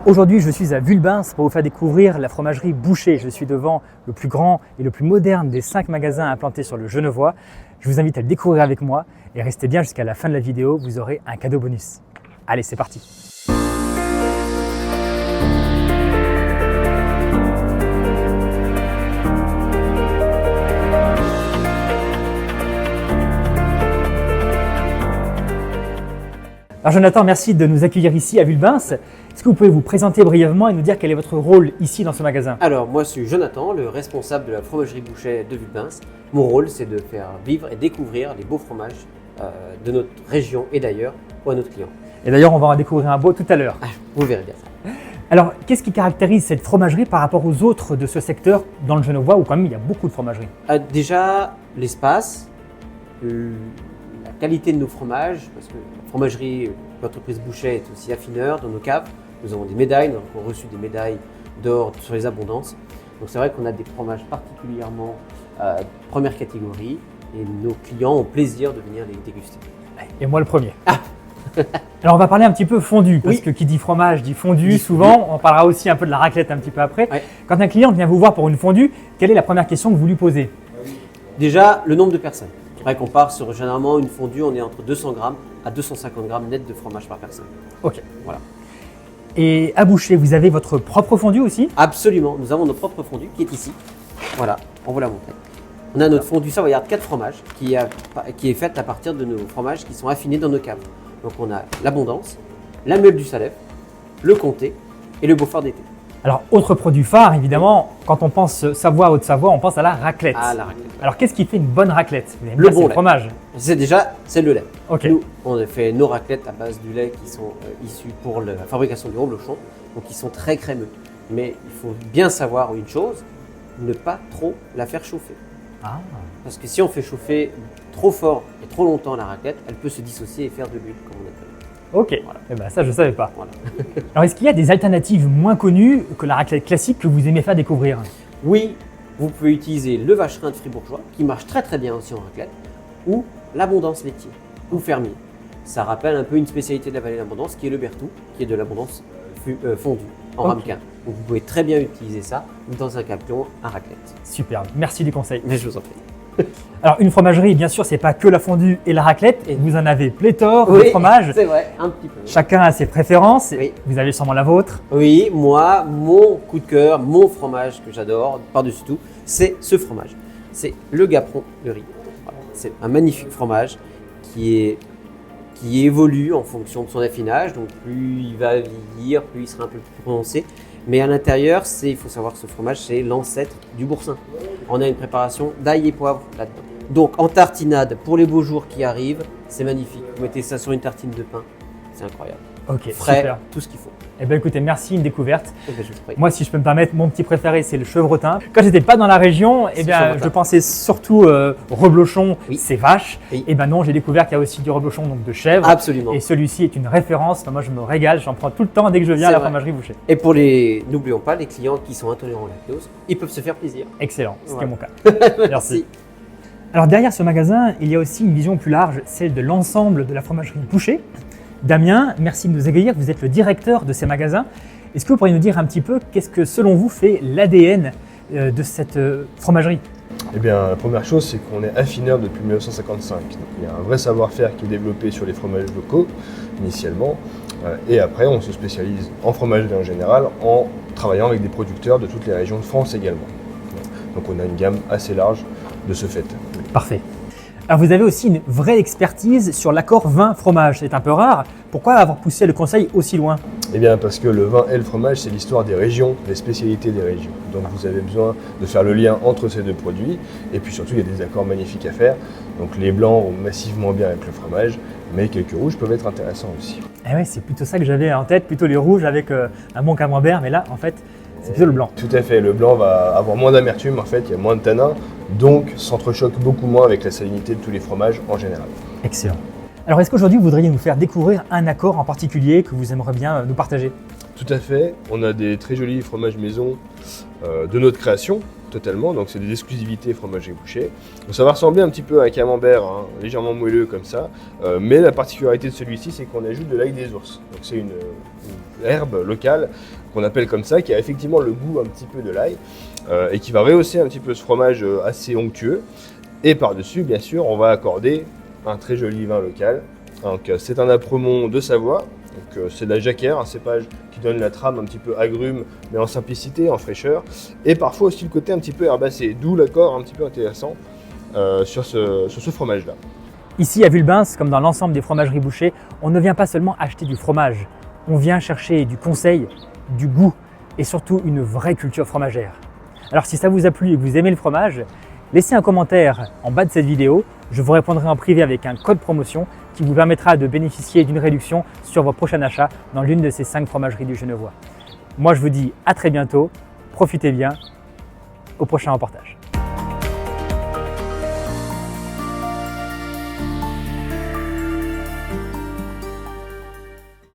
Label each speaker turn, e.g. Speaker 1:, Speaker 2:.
Speaker 1: Aujourd'hui, je suis à Vulbins pour vous faire découvrir la fromagerie Boucher. Je suis devant le plus grand et le plus moderne des 5 magasins implantés sur le Genevois. Je vous invite à le découvrir avec moi et restez bien jusqu'à la fin de la vidéo, vous aurez un cadeau bonus. Allez, c'est parti! Alors Jonathan, merci de nous accueillir ici à Vulbins. Est-ce que vous pouvez vous présenter brièvement et nous dire quel est votre rôle ici dans ce magasin?
Speaker 2: Alors moi je suis Jonathan, le responsable de la fromagerie Boucher de Vulbins. Mon rôle c'est de faire vivre et découvrir les beaux fromages de notre région et d'ailleurs à notre client.
Speaker 1: Et d'ailleurs on va en découvrir un beau tout à l'heure.
Speaker 2: Vous verrez bien ça.
Speaker 1: Alors qu'est-ce qui caractérise cette fromagerie par rapport aux autres de ce secteur dans le Genevois où quand même il y a beaucoup de fromageries?
Speaker 2: Déjà l'espace, la qualité de nos fromages, parce que la fromagerie, l'entreprise Boucher est aussi affineur dans nos caves. Nous avons des médailles, nous avons reçu des médailles d'or sur les abondances. Donc c'est vrai qu'on a des fromages particulièrement première catégorie et nos clients ont plaisir de venir les déguster.
Speaker 1: Et moi le premier. Alors on va parler un petit peu fondu, parce que qui dit fromage dit fondu souvent. On parlera aussi un peu de la raclette un petit peu après. Ouais. Quand un client vient vous voir pour une fondue, quelle est la première question que vous lui posez?
Speaker 2: Déjà, le nombre de personnes. C'est vrai qu'on part sur généralement une fondue, on est entre 200 grammes à 250 grammes net de fromage par personne.
Speaker 1: Ok.
Speaker 2: Voilà.
Speaker 1: Et à Boucher, vous avez votre propre fondue aussi?
Speaker 2: Absolument, nous avons notre propre fondue qui est ici. Voilà, on vous la montre. On a notre fondue savoyarde 4 fromages qui est faite à partir de nos fromages qui sont affinés dans nos caves. Donc on a l'Abondance, la Meule du Salève, le Comté et le Beaufort d'été.
Speaker 1: Alors autre produit phare évidemment, quand on pense Savoie, Haute-Savoie, on pense à la raclette.
Speaker 2: Ah, la raclette.
Speaker 1: Alors qu'est-ce qui fait une bonne raclette?
Speaker 2: Le bon lait.
Speaker 1: Fromage.
Speaker 2: C'est le lait.
Speaker 1: Okay.
Speaker 2: Nous, on a fait nos raclettes à base du lait qui sont issus pour la fabrication du reblochon, donc ils sont très crémeux. Mais il faut bien savoir une chose, ne pas trop la faire chauffer.
Speaker 1: Ah.
Speaker 2: Parce que si on fait chauffer trop fort et trop longtemps la raclette, elle peut se dissocier et faire de l'huile, comme on appelle.
Speaker 1: Ok,
Speaker 2: voilà.
Speaker 1: Eh ben, ça je ne savais pas.
Speaker 2: Voilà.
Speaker 1: Alors est-ce qu'il y a des alternatives moins connues que la raclette classique que vous aimez faire découvrir?
Speaker 2: Oui, vous pouvez utiliser le vacherin de Fribourgeois, qui marche très très bien aussi en raclette, ou l'Abondance laitier, ou fermier. Ça rappelle un peu une spécialité de la vallée de l'Abondance, qui est le Berthoud, qui est de l'Abondance fondue en ramequin. Donc vous pouvez très bien utiliser ça dans un capion à raclette.
Speaker 1: Superbe, merci du conseil.
Speaker 2: Mais je vous en prie.
Speaker 1: Alors une fromagerie, bien sûr, c'est pas que la fondue et la raclette. Et vous en avez pléthore de fromages.
Speaker 2: C'est vrai, un petit peu.
Speaker 1: Chacun a ses préférences.
Speaker 2: Oui.
Speaker 1: Vous avez sûrement la vôtre.
Speaker 2: Oui, moi, mon coup de cœur, mon fromage que j'adore par-dessus tout, c'est ce fromage. C'est le Gaperon de Ried. Voilà. C'est un magnifique fromage qui évolue en fonction de son affinage. Donc plus il va vieillir, plus il sera un peu plus prononcé. Mais à l'intérieur, il faut savoir que ce fromage, c'est l'ancêtre du boursin. On a une préparation d'ail et poivre là-dedans. Donc en tartinade, pour les beaux jours qui arrivent, c'est magnifique. Vous mettez ça sur une tartine de pain, c'est incroyable.
Speaker 1: Ok,
Speaker 2: frais,
Speaker 1: super.
Speaker 2: Tout ce qu'il faut.
Speaker 1: Eh bien écoutez, merci, une découverte.
Speaker 2: Eh bien, je vous prie.
Speaker 1: Moi, si je peux me permettre, mon petit préféré, c'est le chevretin. Quand j'étais pas dans la région, eh bien, je pensais surtout reblochon, c'est vache. Oui. Et ben non, j'ai découvert qu'il y a aussi du reblochon, donc de chèvre.
Speaker 2: Absolument.
Speaker 1: Et celui-ci est une référence. Enfin, moi, je me régale, j'en prends tout le temps dès que je viens à la fromagerie Boucher.
Speaker 2: Et n'oublions pas, les clients qui sont intolérants au lactose, ils peuvent se faire plaisir.
Speaker 1: Excellent, c'était mon cas.
Speaker 2: Merci.
Speaker 1: Alors derrière ce magasin, il y a aussi une vision plus large, celle de l'ensemble de la fromagerie Boucher. Damien, merci de nous accueillir, vous êtes le directeur de ces magasins. Est-ce que vous pourriez nous dire un petit peu qu'est-ce que selon vous fait l'ADN de cette fromagerie?
Speaker 3: Eh bien, la première chose, c'est qu'on est affineur depuis 1955. Donc, il y a un vrai savoir-faire qui est développé sur les fromages locaux, initialement. Et après, on se spécialise en fromagerie en général, en travaillant avec des producteurs de toutes les régions de France également. Donc on a une gamme assez large de ce fait.
Speaker 1: Parfait. Alors vous avez aussi une vraie expertise sur l'accord vin-fromage, c'est un peu rare. Pourquoi avoir poussé le conseil aussi loin?
Speaker 3: Eh bien parce que le vin et le fromage, c'est l'histoire des régions, les spécialités des régions. Donc vous avez besoin de faire le lien entre ces deux produits. Et puis surtout, il y a des accords magnifiques à faire. Donc les blancs vont massivement bien avec le fromage, mais quelques rouges peuvent être intéressants aussi.
Speaker 1: Eh ouais, c'est plutôt ça que j'avais en tête, plutôt les rouges avec un bon camembert, mais là en fait, c'est plutôt le blanc.
Speaker 3: Tout à fait, le blanc va avoir moins d'amertume en fait, il y a moins de tanins, donc s'entrechoque beaucoup moins avec la salinité de tous les fromages en général.
Speaker 1: Excellent. Alors est-ce qu'aujourd'hui vous voudriez nous faire découvrir un accord en particulier que vous aimeriez bien nous partager?
Speaker 3: Tout à fait, on a des très jolis fromages maison de notre création. totalement, donc c'est des exclusivités fromagerie Boucher. Donc ça va ressembler un petit peu à un camembert, hein, légèrement moelleux comme ça, mais la particularité de celui-ci, c'est qu'on ajoute de l'ail des ours. Donc c'est une herbe locale qu'on appelle comme ça, qui a effectivement le goût un petit peu de l'ail et qui va rehausser un petit peu ce fromage assez onctueux. Et par-dessus, bien sûr, on va accorder un très joli vin local. Donc c'est un Apremont de Savoie. Donc c'est de la jacquère, un cépage qui donne la trame un petit peu agrume, mais en simplicité, en fraîcheur. Et parfois aussi le côté un petit peu herbacé, d'où l'accord un petit peu intéressant sur ce fromage-là.
Speaker 1: Ici à Vulbins, comme dans l'ensemble des fromageries Boucher, on ne vient pas seulement acheter du fromage, on vient chercher du conseil, du goût et surtout une vraie culture fromagère. Alors si ça vous a plu et que vous aimez le fromage, laissez un commentaire en bas de cette vidéo, je vous répondrai en privé avec un code promotion qui vous permettra de bénéficier d'une réduction sur vos prochains achats dans l'une de ces 5 fromageries du Genevois. Moi je vous dis à très bientôt, profitez bien, au prochain reportage.